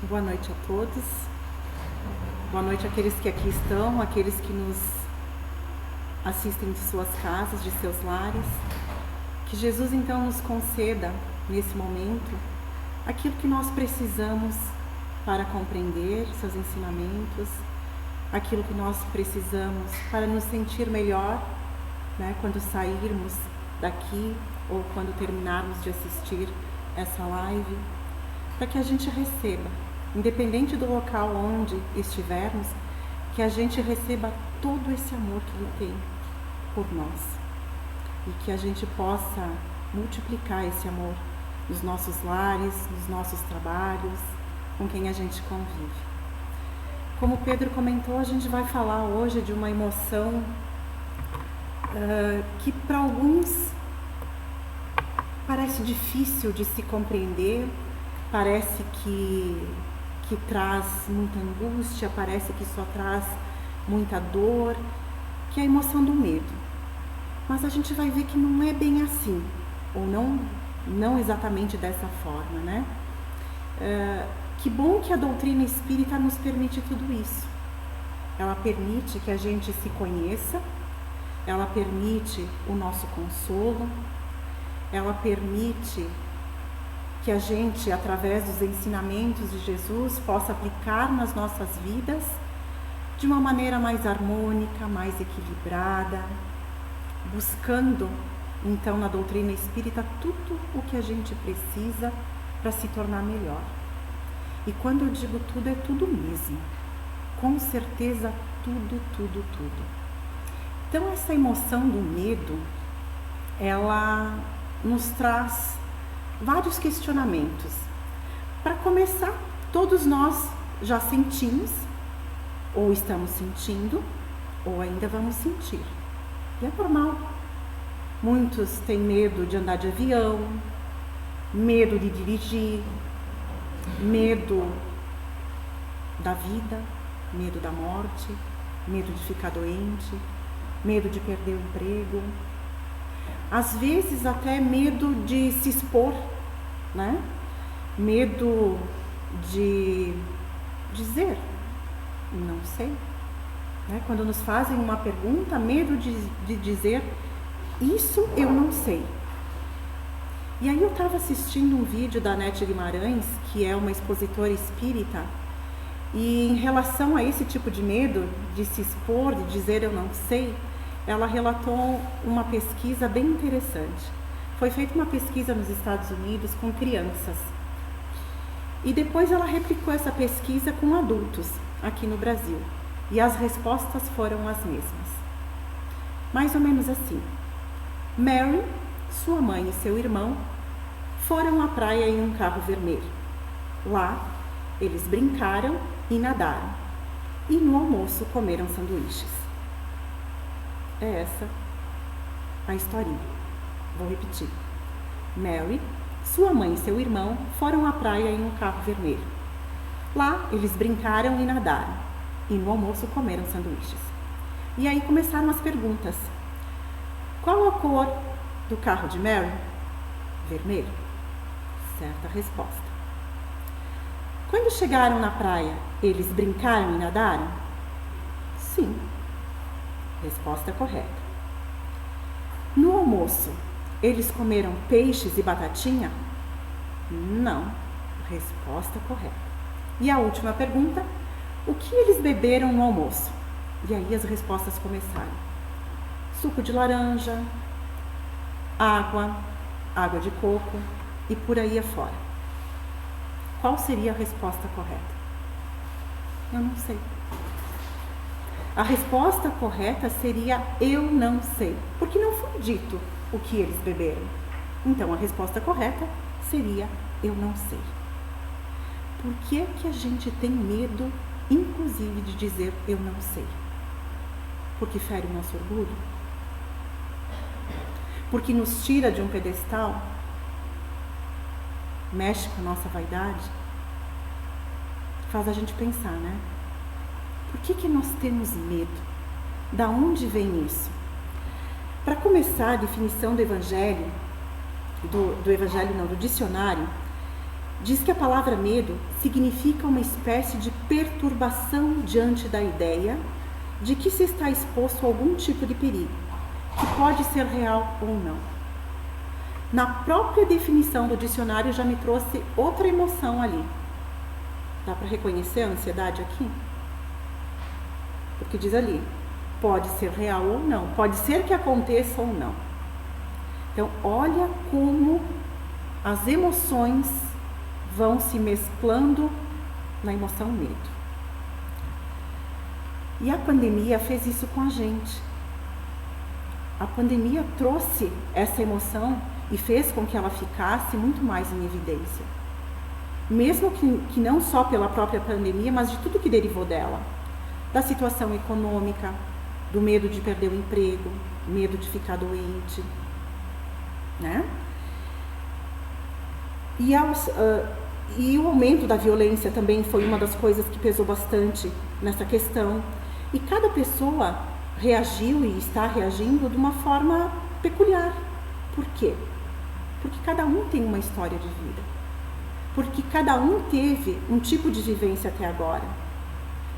Boa noite a todos. Boa noite àqueles que aqui estão, àqueles que nos assistem de suas casas, de seus lares. Que Jesus então nos conceda, nesse momento, aquilo que nós precisamos para compreender seus ensinamentos, aquilo que nós precisamos para nos sentir melhor, quando sairmos daqui ou quando terminarmos de assistir essa live, para que a gente receba, independente do local onde estivermos, que a gente receba todo esse amor que Ele tem por nós e que a gente possa multiplicar esse amor nos nossos lares, nos nossos trabalhos, com quem a gente convive. Como Pedro comentou, a gente vai falar hoje de uma emoção que para alguns parece difícil de se compreender, parece que traz muita angústia, parece que só traz muita dor, que é a emoção do medo. Mas a gente vai ver que não é bem assim, ou não exatamente dessa forma, né? Que bom que a doutrina espírita nos permite tudo isso. Ela permite que a gente se conheça, ela permite o nosso consolo, ela permite que a gente, através dos ensinamentos de Jesus, possa aplicar nas nossas vidas de uma maneira mais harmônica, mais equilibrada, buscando, então, na doutrina espírita, tudo o que a gente precisa para se tornar melhor. E quando eu digo tudo, é tudo mesmo. Com certeza, tudo. Então, essa emoção do medo, ela nos traz vários questionamentos. Para começar, todos nós já sentimos, ou estamos sentindo, ou ainda vamos sentir. E é normal. Muitos têm medo de andar de avião, medo de dirigir, medo da vida, medo da morte, medo de ficar doente, medo de perder o emprego. Às vezes até medo de se expor, né? Medo de dizer, não sei. Né? Quando nos fazem uma pergunta, medo de dizer, isso eu não sei. E aí eu estava assistindo um vídeo da Nete Guimarães, que é uma expositora espírita, e em relação a esse tipo de medo, de se expor, de dizer eu não sei, ela relatou uma pesquisa bem interessante. Foi feita uma pesquisa nos Estados Unidos com crianças. E depois ela replicou essa pesquisa com adultos aqui no Brasil. E as respostas foram as mesmas. Mais ou menos assim. Mary, sua mãe e seu irmão foram à praia em um carro vermelho. Lá, eles brincaram e nadaram. E no almoço comeram sanduíches. É essa a historinha. Vou repetir. Mary, sua mãe e seu irmão foram à praia em um carro vermelho. Lá, eles brincaram e nadaram. E no almoço comeram sanduíches. E aí começaram as perguntas. Qual a cor do carro de Mary? Vermelho. Certa resposta. Quando chegaram na praia, eles brincaram e nadaram? Sim. Resposta correta. No almoço, eles comeram peixes e batatinha? Não. Resposta correta. E a última pergunta, o que eles beberam no almoço? E aí as respostas começaram. Suco de laranja, água de coco e por aí afora. Qual seria a resposta correta? Eu não sei. A resposta correta seria eu não sei, porque não foi dito o que eles beberam. Então a resposta correta seria eu não sei. Por que é que a gente tem medo, inclusive, de dizer eu não sei? Porque fere o nosso orgulho? Porque nos tira de um pedestal? Mexe com a nossa vaidade? Faz a gente pensar, né? Por que nós temos medo? Da onde vem isso? Para começar, a definição do Evangelho, do dicionário, diz que a palavra medo significa uma espécie de perturbação diante da ideia de que se está exposto a algum tipo de perigo, que pode ser real ou não. Na própria definição do dicionário já me trouxe outra emoção ali. Dá para reconhecer a ansiedade aqui? Porque diz ali, pode ser real ou não, pode ser que aconteça ou não. Então, olha como as emoções vão se mesclando na emoção medo. E a pandemia fez isso com a gente. A pandemia trouxe essa emoção e fez com que ela ficasse muito mais em evidência. Mesmo que não só pela própria pandemia, mas de tudo que derivou dela. Da situação econômica, do medo de perder o emprego, medo de ficar doente, né? E o aumento da violência também foi uma das coisas que pesou bastante nessa questão. E cada pessoa reagiu e está reagindo de uma forma peculiar. Por quê? Porque cada um tem uma história de vida. Porque cada um teve um tipo de vivência até agora.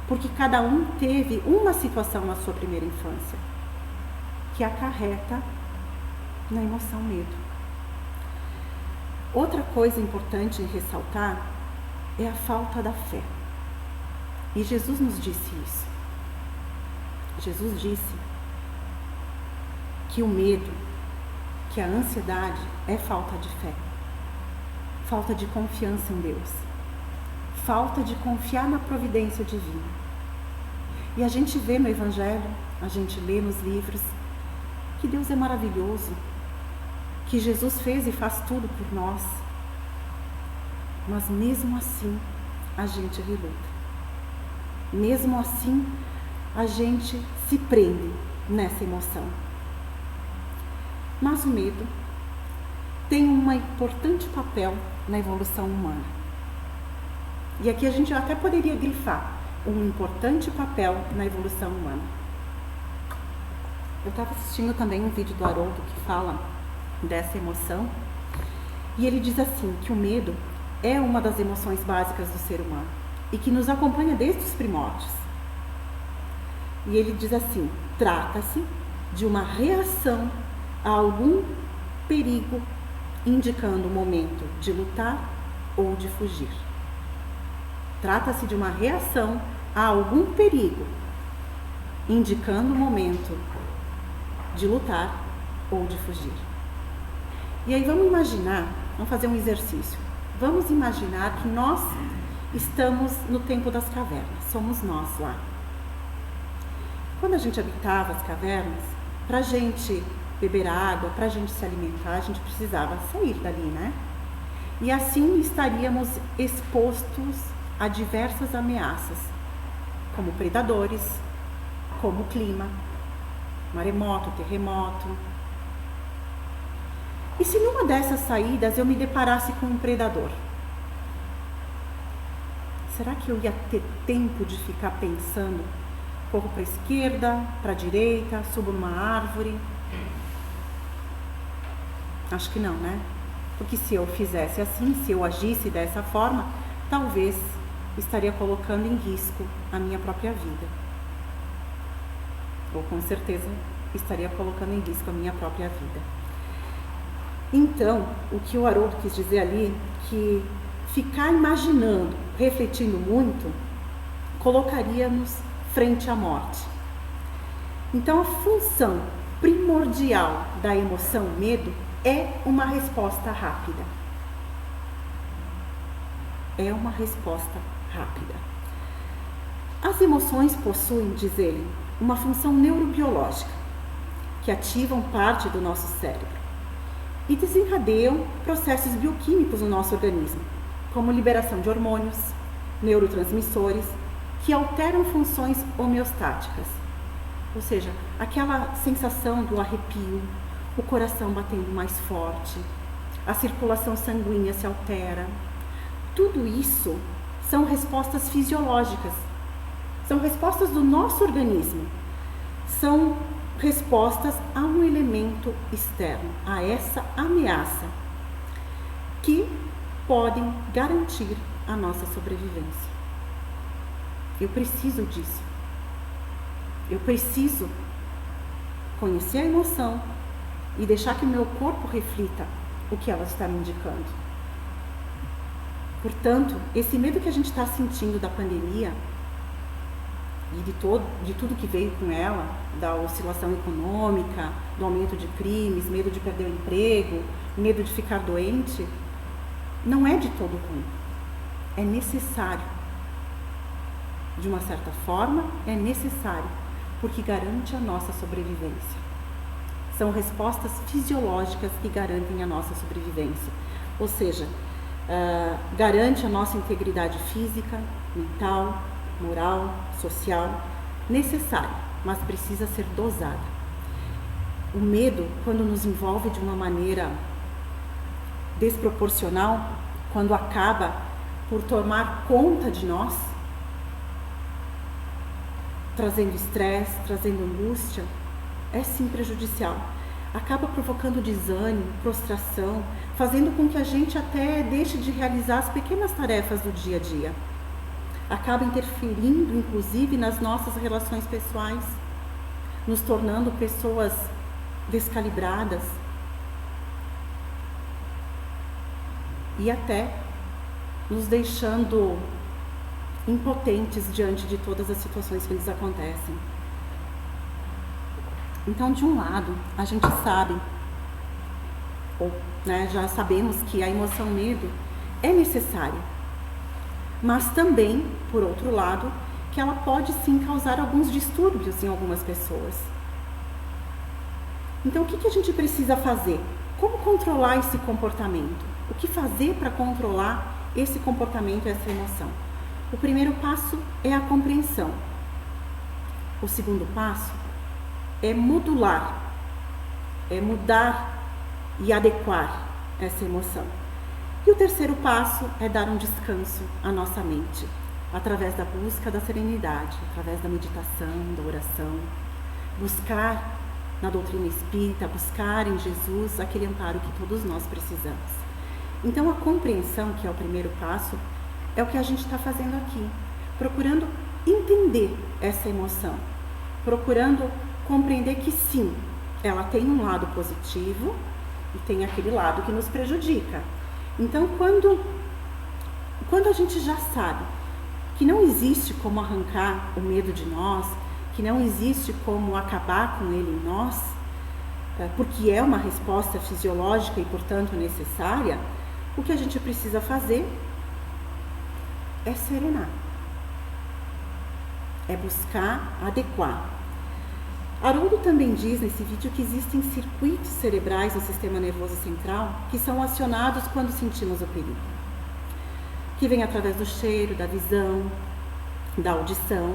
Porque cada um teve uma situação na sua primeira infância que acarreta na emoção medo. Outra coisa importante em ressaltar é a falta da fé. E Jesus nos disse isso. Jesus disse que o medo, que a ansiedade é falta de fé, falta de confiança em Deus, falta de confiar na providência divina. E a gente vê no Evangelho, a gente lê nos livros, que Deus é maravilhoso, que Jesus fez e faz tudo por nós. Mas mesmo assim, a gente reluta. Mesmo assim, a gente se prende nessa emoção. Mas o medo tem um importante papel na evolução humana. E aqui a gente até poderia grifar um importante papel na evolução humana. Eu estava assistindo também um vídeo do Haroldo que fala dessa emoção, e ele diz assim, que o medo é uma das emoções básicas do ser humano e que nos acompanha desde os primórdios. E ele diz assim, trata-se de uma reação a algum perigo, indicando o momento de lutar ou de fugir. Trata-se de uma reação a algum perigo, indicando o momento de lutar ou de fugir. E aí vamos fazer um exercício. Vamos imaginar que nós estamos no tempo das cavernas, somos nós lá. Quando a gente habitava as cavernas, para a gente beber água, para a gente se alimentar, a gente precisava sair dali, né? E assim estaríamos expostos a diversas ameaças, como predadores, como o clima, maremoto, terremoto. E se numa dessas saídas eu me deparasse com um predador? Será que eu ia ter tempo de ficar pensando, corro para a esquerda, para a direita, subo numa árvore? Acho que não, né? Porque se eu fizesse assim, se eu agisse dessa forma, talvez estaria colocando em risco a minha própria vida. Ou com certeza estaria colocando em risco a minha própria vida. Então, o que o Haroldo quis dizer ali, que ficar imaginando, refletindo muito, colocaria-nos frente à morte. Então, a função primordial da emoção medo é uma resposta rápida. É uma resposta rápida. As emoções possuem, diz ele, uma função neurobiológica, que ativam parte do nosso cérebro e desencadeiam processos bioquímicos no nosso organismo, como liberação de hormônios, neurotransmissores, que alteram funções homeostáticas. Ou seja, aquela sensação do arrepio, o coração batendo mais forte, a circulação sanguínea se altera. Tudo isso são respostas fisiológicas, são respostas do nosso organismo, são respostas a um elemento externo, a essa ameaça, que podem garantir a nossa sobrevivência. Eu preciso disso. Eu preciso conhecer a emoção e deixar que o meu corpo reflita o que ela está me indicando. Portanto, esse medo que a gente está sentindo da pandemia e de tudo que veio com ela, da oscilação econômica, do aumento de crimes, medo de perder o emprego, medo de ficar doente, não é de todo ruim. É necessário. De uma certa forma, é necessário, porque garante a nossa sobrevivência. São respostas fisiológicas que garantem a nossa sobrevivência. Ou seja, garante a nossa integridade física, mental, moral, social, necessária, mas precisa ser dosada. O medo, quando nos envolve de uma maneira desproporcional, quando acaba por tomar conta de nós, trazendo estresse, trazendo angústia, é sim prejudicial. Acaba provocando desânimo, prostração, fazendo com que a gente até deixe de realizar as pequenas tarefas do dia a dia. Acaba interferindo, inclusive, nas nossas relações pessoais, nos tornando pessoas descalibradas e até nos deixando impotentes diante de todas as situações que lhes acontecem. Então, de um lado, a gente sabe, já sabemos que a emoção medo é necessária, mas também, por outro lado, que ela pode sim causar alguns distúrbios em algumas pessoas. Então, o que a gente precisa fazer? Como controlar esse comportamento? O que fazer para controlar esse comportamento, essa emoção? O primeiro passo é a compreensão. O segundo passo é modular, é mudar e adequar essa emoção. E o terceiro passo é dar um descanso à nossa mente, através da busca da serenidade, através da meditação, da oração, buscar na doutrina espírita, buscar em Jesus aquele amparo que todos nós precisamos. Então, a compreensão, que é o primeiro passo, é o que a gente está fazendo aqui, procurando entender essa emoção, procurando compreender que sim, ela tem um lado positivo e tem aquele lado que nos prejudica. Então, quando a gente já sabe que não existe como arrancar o medo de nós, que não existe como acabar com ele em nós, porque é uma resposta fisiológica e, portanto, necessária, o que a gente precisa fazer é serenar, é buscar adequar. Haroldo também diz nesse vídeo que existem circuitos cerebrais no sistema nervoso central que são acionados quando sentimos o perigo, que vem através do cheiro, da visão, da audição.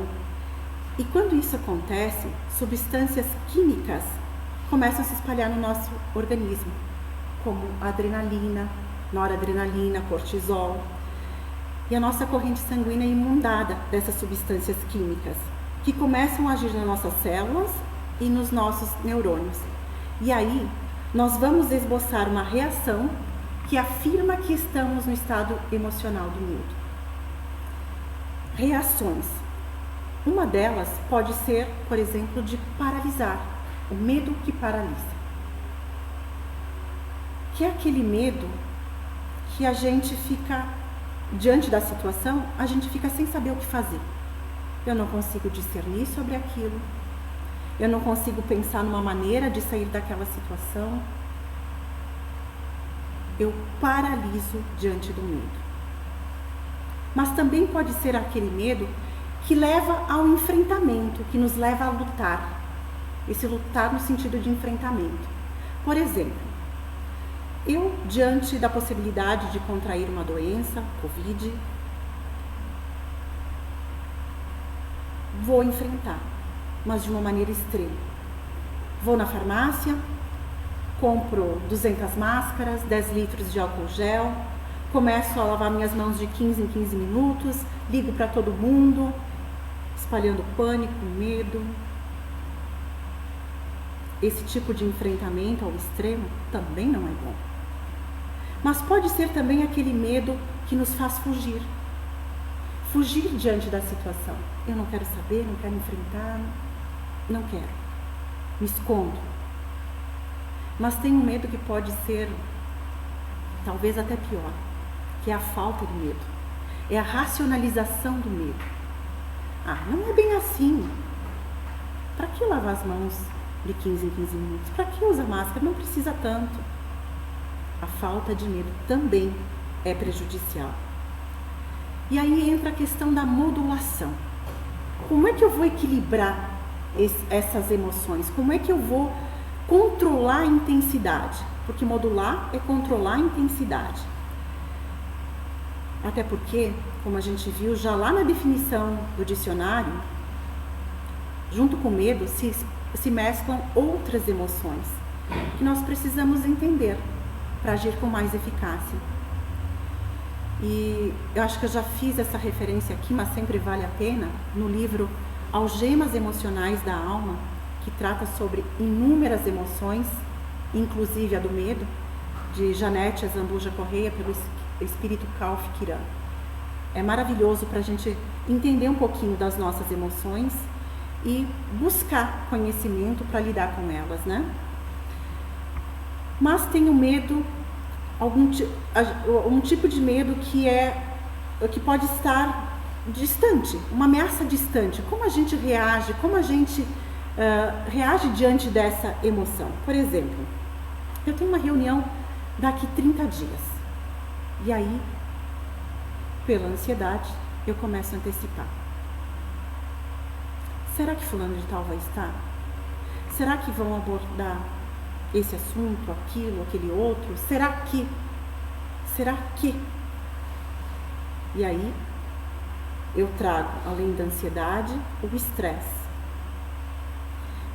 E quando isso acontece, substâncias químicas começam a se espalhar no nosso organismo, como adrenalina, noradrenalina, cortisol. E a nossa corrente sanguínea é inundada dessas substâncias químicas, que começam a agir nas nossas células e nos nossos neurônios. E aí, nós vamos esboçar uma reação que afirma que estamos no estado emocional do medo. Reações. Uma delas pode ser, por exemplo, de paralisar, o medo que paralisa. Que é aquele medo que a gente fica, diante da situação, a gente fica sem saber o que fazer. Eu não consigo discernir sobre aquilo, eu não consigo pensar numa maneira de sair daquela situação. Eu paraliso diante do medo. Mas também pode ser aquele medo que leva ao enfrentamento, que nos leva a lutar. Esse lutar no sentido de enfrentamento. Por exemplo, eu, diante da possibilidade de contrair uma doença, Covid, vou enfrentar, mas de uma maneira extrema. Vou na farmácia, compro 200 máscaras, 10 litros de álcool gel, começo a lavar minhas mãos de 15 em 15 minutos, ligo para todo mundo, espalhando pânico, medo. Esse tipo de enfrentamento ao extremo também não é bom. Mas pode ser também aquele medo que nos faz fugir. Fugir diante da situação. Eu não quero saber, não quero enfrentar, não quero. Me escondo. Mas tem um medo que pode ser, talvez até pior, que é a falta de medo. É a racionalização do medo. Não é bem assim. Para que lavar as mãos de 15 em 15 minutos? Para que usar máscara? Não precisa tanto. A falta de medo também é prejudicial. E aí entra a questão da modulação. Como é que eu vou equilibrar essas emoções? Como é que eu vou controlar a intensidade? Porque modular é controlar a intensidade. Até porque, como a gente viu já lá na definição do dicionário, junto com o medo se mesclam outras emoções que nós precisamos entender para agir com mais eficácia. E eu acho que eu já fiz essa referência aqui, mas sempre vale a pena, no livro Algemas Emocionais da Alma, que trata sobre inúmeras emoções, inclusive a do medo, de Janete Azambuja Correia, pelo espírito Kalf Kiran. É maravilhoso para a gente entender um pouquinho das nossas emoções e buscar conhecimento para lidar com elas, né? Mas tem o medo, um tipo de medo que pode estar distante, uma ameaça distante. Como a gente reage, reage diante dessa emoção? Por exemplo, eu tenho uma reunião daqui 30 dias. E aí, pela ansiedade, eu começo a antecipar. Será que fulano de tal vai estar? Será que vão abordar esse assunto, aquilo, aquele outro? Será que? E aí, eu trago, além da ansiedade, o estresse.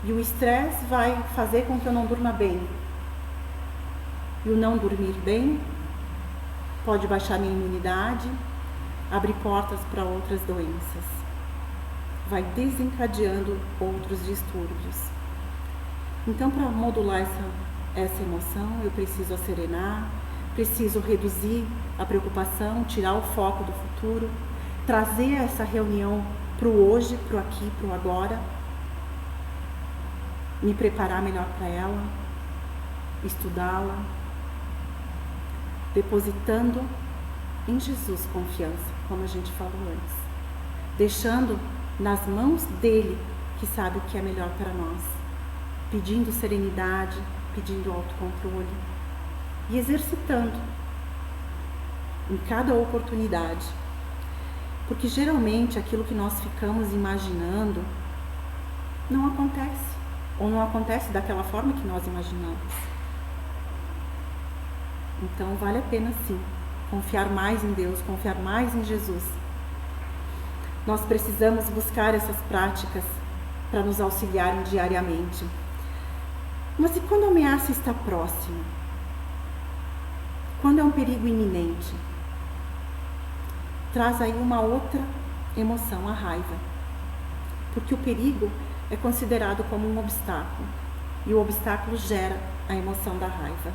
E o estresse vai fazer com que eu não durma bem. E o não dormir bem pode baixar minha imunidade, abrir portas para outras doenças. Vai desencadeando outros distúrbios. Então, para modular essa emoção, eu preciso acerenar, preciso reduzir a preocupação, tirar o foco do futuro, trazer essa reunião para o hoje, para o aqui, para o agora, me preparar melhor para ela, estudá-la, depositando em Jesus confiança, como a gente falou antes, deixando nas mãos dele, que sabe o que é melhor para nós, pedindo serenidade, pedindo autocontrole e exercitando em cada oportunidade, porque geralmente aquilo que nós ficamos imaginando não acontece, ou não acontece daquela forma que nós imaginamos. Então vale a pena sim confiar mais em Deus, confiar mais em Jesus. Nós precisamos buscar essas práticas para nos auxiliarem diariamente. Mas e quando a ameaça está próxima? Quando é um perigo iminente? Traz aí uma outra emoção, a raiva. Porque o perigo é considerado como um obstáculo. E o obstáculo gera a emoção da raiva.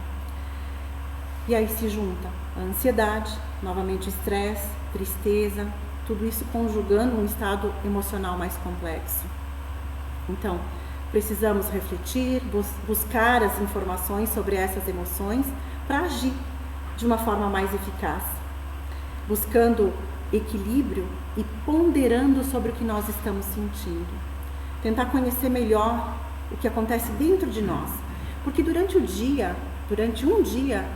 E aí se junta a ansiedade, novamente o estresse, tristeza, tudo isso conjugando um estado emocional mais complexo. Então, precisamos refletir, buscar as informações sobre essas emoções para agir de uma forma mais eficaz, buscando equilíbrio e ponderando sobre o que nós estamos sentindo. Tentar conhecer melhor o que acontece dentro de nós, porque durante um dia,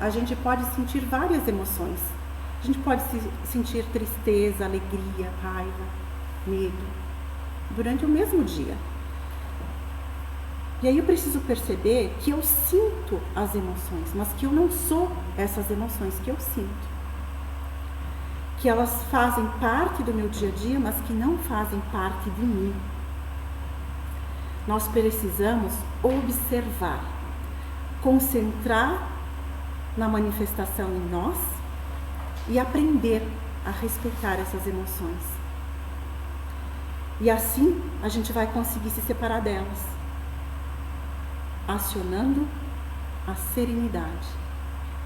a gente pode sentir várias emoções. A gente pode sentir tristeza, alegria, raiva, medo, durante o mesmo dia. E aí eu preciso perceber que eu sinto as emoções, mas que eu não sou essas emoções que eu sinto. Que elas fazem parte do meu dia a dia, mas que não fazem parte de mim. Nós precisamos observar, concentrar na manifestação em nós e aprender a respeitar essas emoções. E assim a gente vai conseguir se separar delas, acionando a serenidade,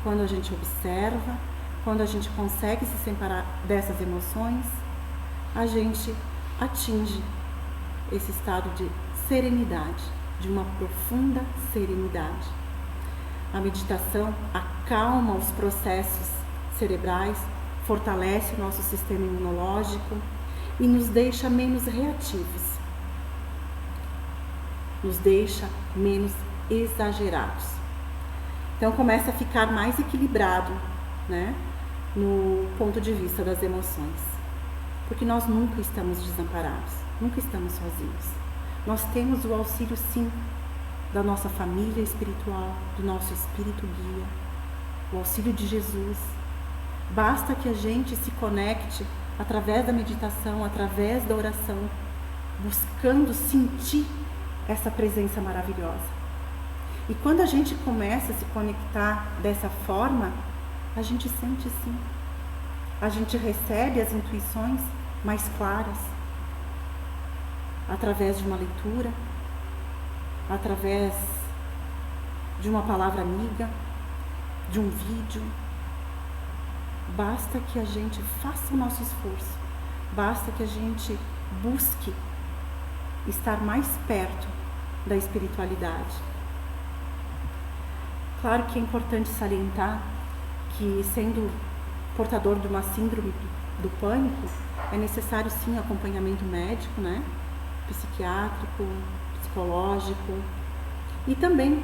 quando a gente observa, quando a gente consegue se separar dessas emoções, a gente atinge esse estado de serenidade, de uma profunda serenidade. A meditação acalma os processos cerebrais, fortalece o nosso sistema imunológico e nos deixa menos reativos, nos deixa menos exagerados. Então começa a ficar mais equilibrado, né, no ponto de vista das emoções, porque nós nunca estamos desamparados, nunca estamos sozinhos. Nós temos o auxílio, sim, da nossa família espiritual, do nosso espírito guia, o auxílio de Jesus. Basta que a gente se conecte através da meditação, através da oração, buscando sentir essa presença maravilhosa. E quando a gente começa a se conectar dessa forma, a gente sente sim. A gente recebe as intuições mais claras, através de uma leitura, através de uma palavra amiga, de um vídeo. Basta que a gente faça o nosso esforço, basta que a gente busque estar mais perto da espiritualidade. Claro que é importante salientar que, sendo portador de uma síndrome do pânico, é necessário sim acompanhamento médico, né? Psiquiátrico, psicológico, e também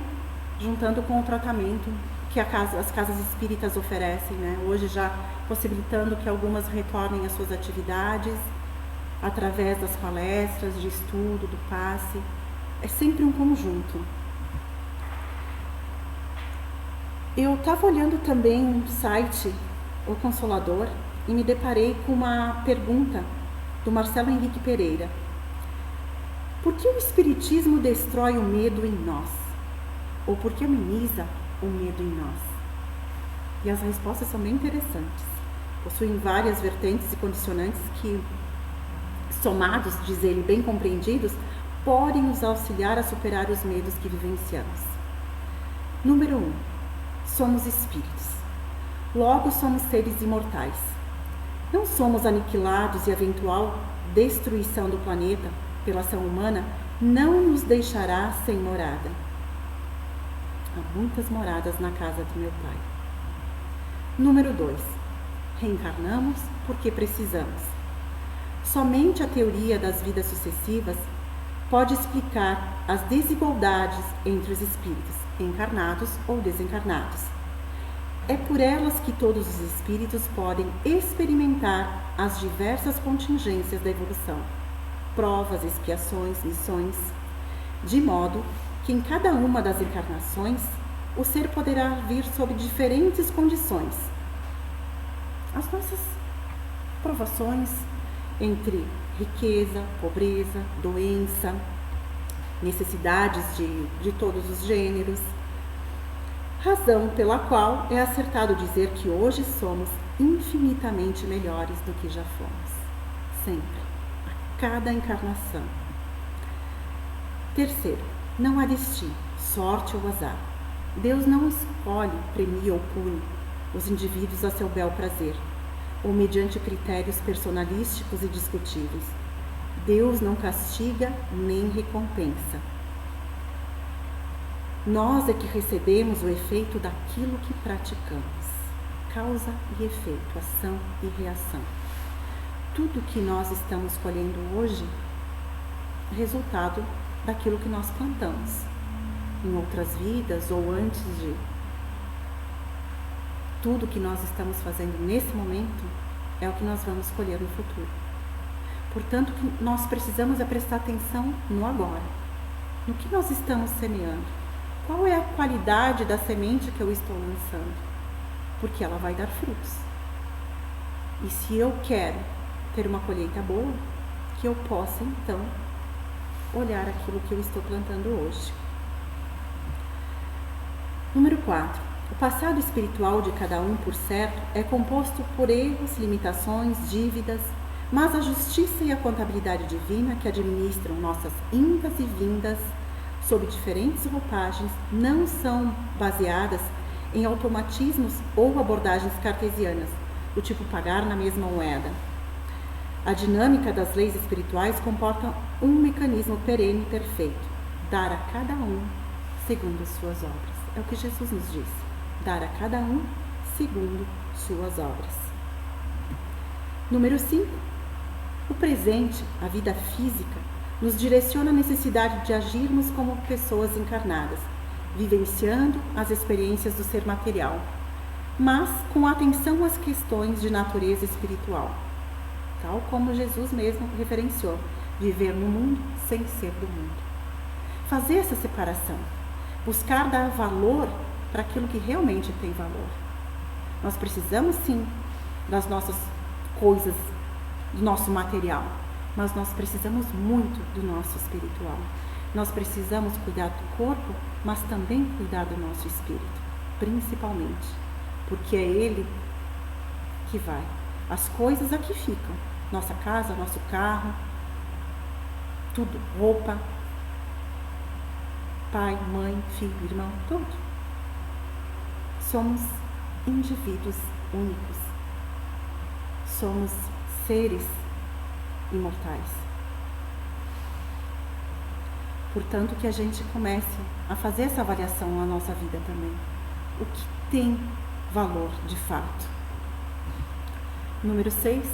juntando com o tratamento que as casas espíritas oferecem, né? Hoje já possibilitando que algumas retornem às suas atividades através das palestras, de estudo, do passe. É sempre um conjunto. Eu estava olhando também um site, O Consolador, e me deparei com uma pergunta do Marcelo Henrique Pereira. Por que o Espiritismo destrói o medo em nós? Ou por que ameniza o medo em nós? E as respostas são bem interessantes. Possuem várias vertentes e condicionantes que, somados, diz ele, bem compreendidos, podem nos auxiliar a superar os medos que vivenciamos. Número 1. Somos espíritos. Logo somos seres imortais. Não somos aniquilados e a eventual destruição do planeta pela ação humana não nos deixará sem morada. Há muitas moradas na casa do meu pai. Número 2. Reencarnamos porque precisamos. Somente a teoria das vidas sucessivas pode explicar as desigualdades entre os espíritos, encarnados ou desencarnados. É por elas que todos os espíritos podem experimentar as diversas contingências da evolução, provas, expiações, missões, de modo que em cada uma das encarnações o ser poderá vir sob diferentes condições. As nossas provações entre riqueza, pobreza, doença, necessidades de todos os gêneros, razão pela qual é acertado dizer que hoje somos infinitamente melhores do que já fomos, sempre, a cada encarnação. Terceiro, não há destino, sorte ou azar. Deus não escolhe, premia ou pune os indivíduos a seu bel prazer, ou mediante critérios personalísticos e discutíveis. Deus não castiga nem recompensa. Nós é que recebemos o efeito daquilo que praticamos. Causa e efeito, ação e reação. Tudo que nós estamos colhendo hoje é resultado daquilo que nós plantamos em outras vidas ou antes de. Tudo que nós estamos fazendo nesse momento é o que nós vamos colher no futuro. Portanto, nós precisamos prestar atenção no agora, no que nós estamos semeando. Qual é a qualidade da semente que eu estou lançando? Porque ela vai dar frutos. E se eu quero ter uma colheita boa, que eu possa então olhar aquilo que eu estou plantando hoje. Número 4. O passado espiritual de cada um, por certo, é composto por erros, limitações, dívidas, mas a justiça e a contabilidade divina que administram nossas indas e vindas sob diferentes roupagens não são baseadas em automatismos ou abordagens cartesianas, do tipo pagar na mesma moeda. A dinâmica das leis espirituais comporta um mecanismo perene e perfeito: dar a cada um segundo as suas obras. É o que Jesus nos disse: dar a cada um segundo suas obras. Número 5. O presente, a vida física, nos direciona a necessidade de agirmos como pessoas encarnadas, vivenciando as experiências do ser material, mas com atenção às questões de natureza espiritual, tal como Jesus mesmo referenciou: viver no mundo sem ser do mundo. Fazer essa separação, buscar dar valor para aquilo que realmente tem valor. Nós precisamos sim das nossas coisas, do nosso material, mas nós precisamos muito do nosso espiritual. Nós precisamos cuidar do corpo, mas também cuidar do nosso espírito, principalmente, porque é ele que vai. As coisas aqui ficam: nossa casa, nosso carro, tudo, roupa, pai, mãe, filho, irmão, tudo. Somos indivíduos únicos. Somos seres imortais. Portanto, que a gente comece a fazer essa avaliação na nossa vida também. O que tem valor de fato? Número 6.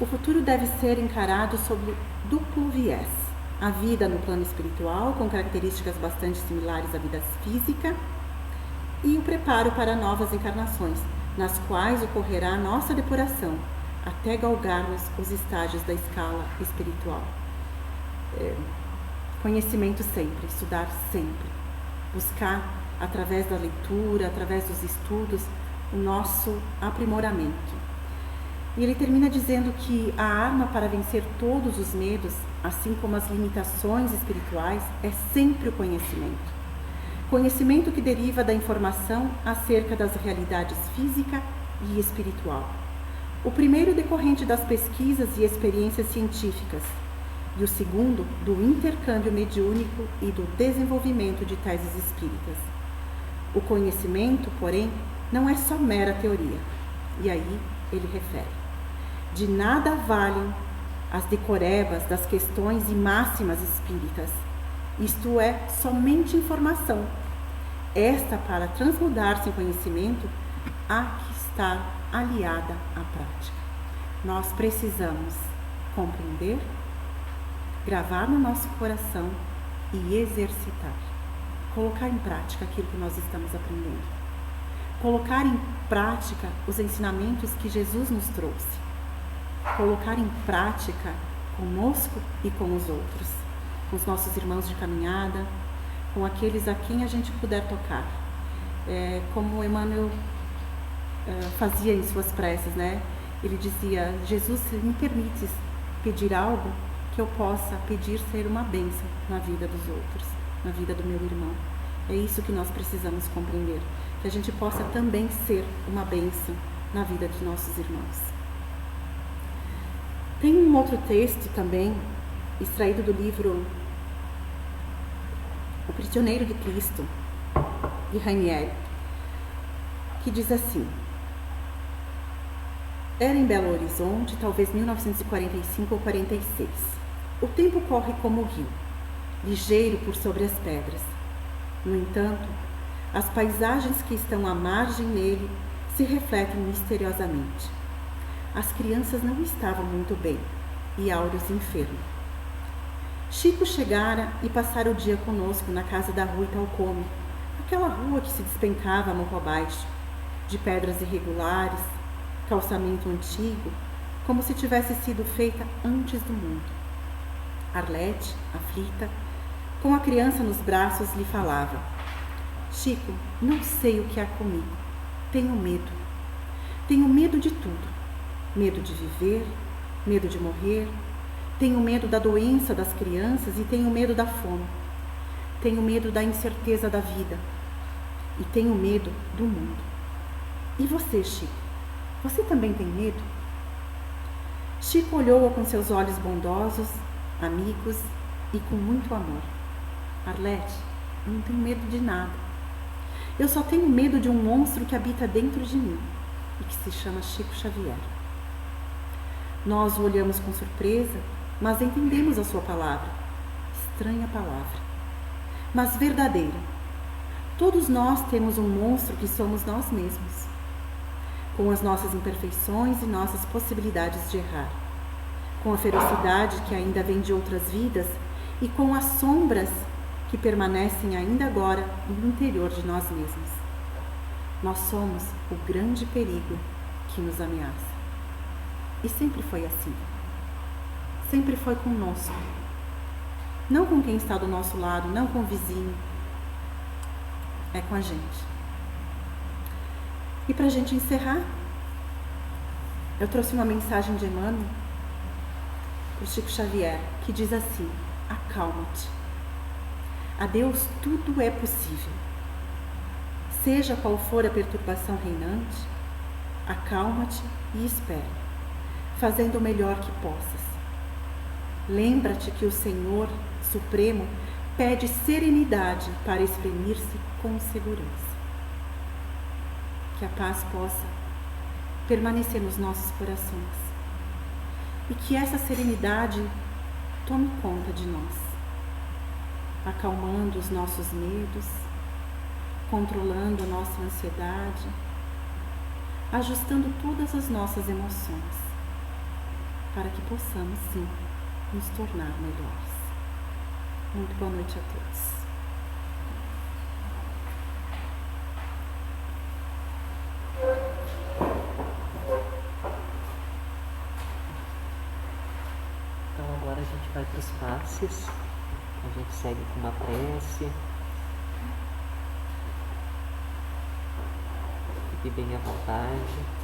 O futuro deve ser encarado sob duplo viés: a vida no plano espiritual, com características bastante similares à vida física, e o preparo para novas encarnações, nas quais ocorrerá a nossa depuração, até galgarmos os estágios da escala espiritual. Conhecimento sempre, estudar sempre, buscar através da leitura, através dos estudos, o nosso aprimoramento. E ele termina dizendo que a arma para vencer todos os medos, assim como as limitações espirituais, é sempre o conhecimento. Conhecimento que deriva da informação acerca das realidades física e espiritual. O primeiro decorrente das pesquisas e experiências científicas, e o segundo do intercâmbio mediúnico e do desenvolvimento de teses espíritas. O conhecimento, porém, não é só mera teoria. E aí ele refere: de nada valem as decorebas das questões e máximas espíritas. Isto é somente informação. Esta, para transmudar-se em conhecimento, há que estar aliada à prática. Nós precisamos compreender, gravar no nosso coração e exercitar. Colocar em prática aquilo que nós estamos aprendendo. Colocar em prática os ensinamentos que Jesus nos trouxe. Colocar em prática conosco e com os outros, com os nossos irmãos de caminhada, com aqueles a quem a gente puder tocar. Como Emmanuel fazia em suas preces, né? Ele dizia: Jesus, se me permites pedir algo, que eu possa pedir ser uma bênção na vida dos outros, na vida do meu irmão. É isso que nós precisamos compreender, que a gente possa também ser uma bênção na vida de nossos irmãos. Tem um outro texto também, extraído do livro O Prisioneiro de Cristo, de Ranieri, que diz assim: era em Belo Horizonte, talvez 1945 ou 46. O tempo corre como o rio, ligeiro por sobre as pedras. No entanto, as paisagens que estão à margem nele se refletem misteriosamente. As crianças não estavam muito bem e Áureos enfermo. Chico chegara e passara o dia conosco na casa da rua Italcome, aquela rua que se despencava morro abaixo, de pedras irregulares, calçamento antigo, como se tivesse sido feita antes do mundo. Arlete, aflita, com a criança nos braços, lhe falava: Chico, não sei o que há comigo. Tenho medo. Tenho medo de tudo. Medo de viver, medo de morrer. Tenho medo da doença das crianças e tenho medo da fome. Tenho medo da incerteza da vida. E tenho medo do mundo. E você, Chico? Você também tem medo? Chico olhou-a com seus olhos bondosos, amigos e com muito amor. Arlete, eu não tenho medo de nada. Eu só tenho medo de um monstro que habita dentro de mim e que se chama Chico Xavier. Nós o olhamos com surpresa, mas entendemos a sua palavra. Estranha palavra, mas verdadeira. Todos nós temos um monstro que somos nós mesmos, com as nossas imperfeições e nossas possibilidades de errar, com a ferocidade que ainda vem de outras vidas e com as sombras que permanecem ainda agora no interior de nós mesmos. Nós somos o grande perigo que nos ameaça. E sempre foi assim. Sempre foi conosco. Não com quem está do nosso lado, não com o vizinho. É com a gente. E para a gente encerrar, eu trouxe uma mensagem de Emmanuel para o Chico Xavier, que diz assim: acalma-te. A Deus tudo é possível. Seja qual for a perturbação reinante, acalma-te e espera, fazendo o melhor que possas. Lembra-te que o Senhor Supremo pede serenidade para exprimir-se com segurança. Que a paz possa permanecer nos nossos corações e que essa serenidade tome conta de nós, acalmando os nossos medos, controlando a nossa ansiedade, ajustando todas as nossas emoções, para que possamos, sim, nos tornar melhores. Muito boa noite a todos. Então agora a gente vai para os passes. A gente segue com uma prece. Fique bem à vontade.